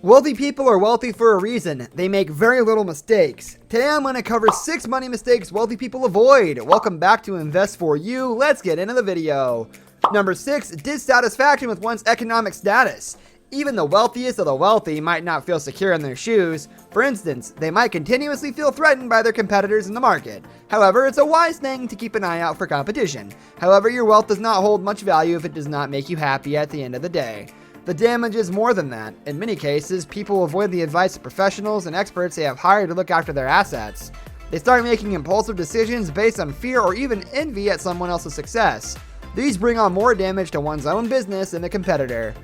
Wealthy people are wealthy for a reason. They make very little mistakes. Today I'm going to cover 6 money mistakes wealthy people avoid. Welcome back to Invest For You. Let's get into the video. Number 6, dissatisfaction with one's economic status. Even the wealthiest of the wealthy might not feel secure in their shoes. For instance, they might continuously feel threatened by their competitors in the market. However, it's a wise thing to keep an eye out for competition. However, your wealth does not hold much value if it does not make you happy at the end of the day. The damage is more than that. In many cases, people avoid the advice of professionals and experts they have hired to look after their assets. They start making impulsive decisions based on fear or even envy at someone else's success. These bring on more damage to one's own business than the competitor.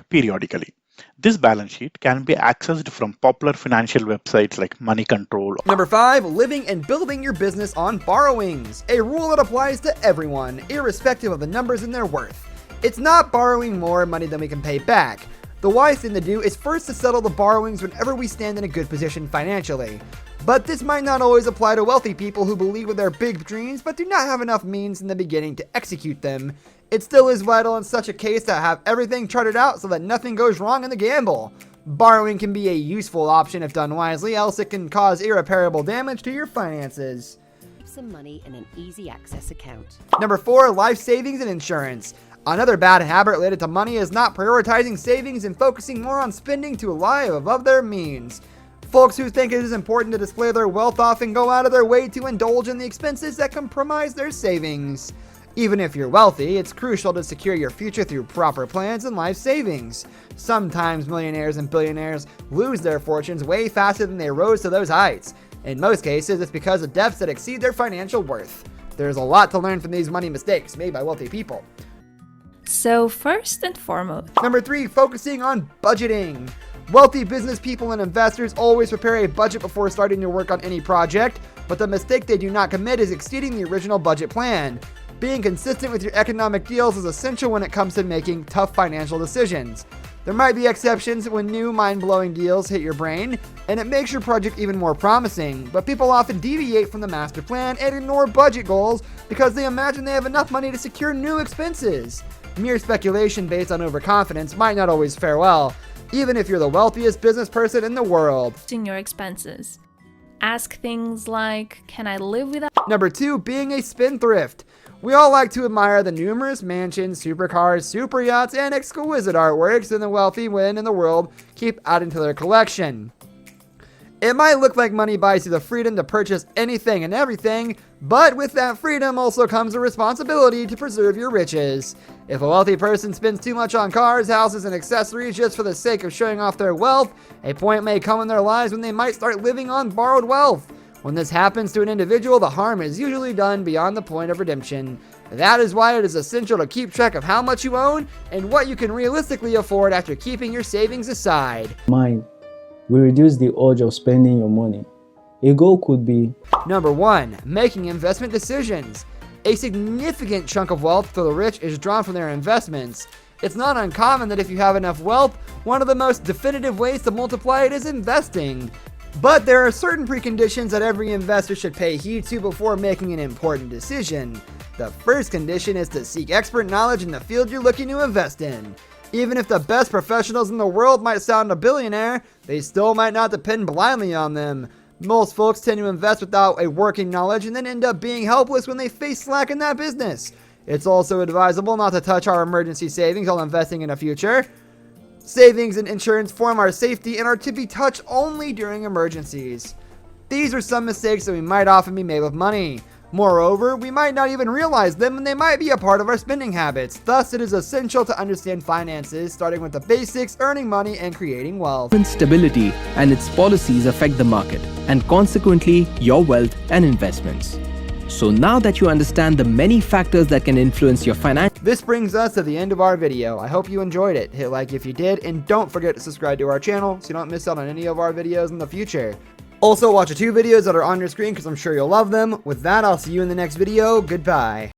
Periodically. This balance sheet can be accessed from popular financial websites like Money Control. Number 5, living and building your business on borrowings. A rule that applies to everyone, irrespective of the numbers and their worth. It's not borrowing more money than we can pay back. The wise thing to do is first to settle the borrowings whenever we stand in a good position financially. But this might not always apply to wealthy people who believe in their big dreams but do not have enough means in the beginning to execute them. It still is vital in such a case to have everything charted out so that nothing goes wrong in the gamble. Borrowing can be a useful option if done wisely, else it can cause irreparable damage to your finances. Keep some money in an easy access account. Number 4, life savings and insurance. Another bad habit related to money is not prioritizing savings and focusing more on spending to live above their means. Folks who think it is important to display their wealth often go out of their way to indulge in the expenses that compromise their savings. Even if you're wealthy, it's crucial to secure your future through proper plans and life savings. Sometimes millionaires and billionaires lose their fortunes way faster than they rose to those heights. In most cases, it's because of debts that exceed their financial worth. There's a lot to learn from these money mistakes made by wealthy people. So first and foremost, Number 3, focusing on budgeting. Wealthy business people and investors always prepare a budget before starting to work on any project, but the mistake they do not commit is exceeding the original budget plan. Being consistent with your economic deals is essential when it comes to making tough financial decisions. There might be exceptions when new mind-blowing deals hit your brain, and it makes your project even more promising, but people often deviate from the master plan and ignore budget goals because they imagine they have enough money to secure new expenses. Mere speculation based on overconfidence might not always fare well, even if you're the wealthiest business person in the world. in your expenses. Ask things like, can I live without? Number 2, being a spendthrift. We all like to admire the numerous mansions, supercars, super yachts, and exquisite artworks that the wealthy women in the world keep adding to their collection. It might look like money buys you the freedom to purchase anything and everything, but with that freedom also comes a responsibility to preserve your riches. If a wealthy person spends too much on cars, houses, and accessories just for the sake of showing off their wealth, a point may come in their lives when they might start living on borrowed wealth. When this happens to an individual, the harm is usually done beyond the point of redemption. That is why it is essential to keep track of how much you own and what you can realistically afford after keeping your savings aside. Mind will reduce the urge of spending your money. A goal could be Number 1, making investment decisions. A significant chunk of wealth for the rich is drawn from their investments. It's not uncommon that if you have enough wealth, one of the most definitive ways to multiply it is investing. But there are certain preconditions that every investor should pay heed to before making an important decision. The first condition is to seek expert knowledge in the field you're looking to invest in. Even if the best professionals in the world might sound a billionaire, they still might not depend blindly on them. Most folks tend to invest without a working knowledge and then end up being helpless when they face slack in that business. It's also advisable not to touch our emergency savings while investing in the future. Savings and insurance form our safety and are to be touched only during emergencies. These are some mistakes that we might often be made with money. Moreover, we might not even realize them and they might be a part of our spending habits. Thus, it is essential to understand finances, starting with the basics, earning money, and creating wealth. Government stability and its policies affect the market and consequently your wealth and investments. So now that you understand the many factors that can influence your finance, This brings us to the end of our video. I hope you enjoyed it. Hit like if you did, and don't forget to subscribe to our channel so you don't miss out on any of our videos in the future. Also, watch the 2 videos that are on your screen because I'm sure you'll love them. With that, I'll see you in the next video. Goodbye.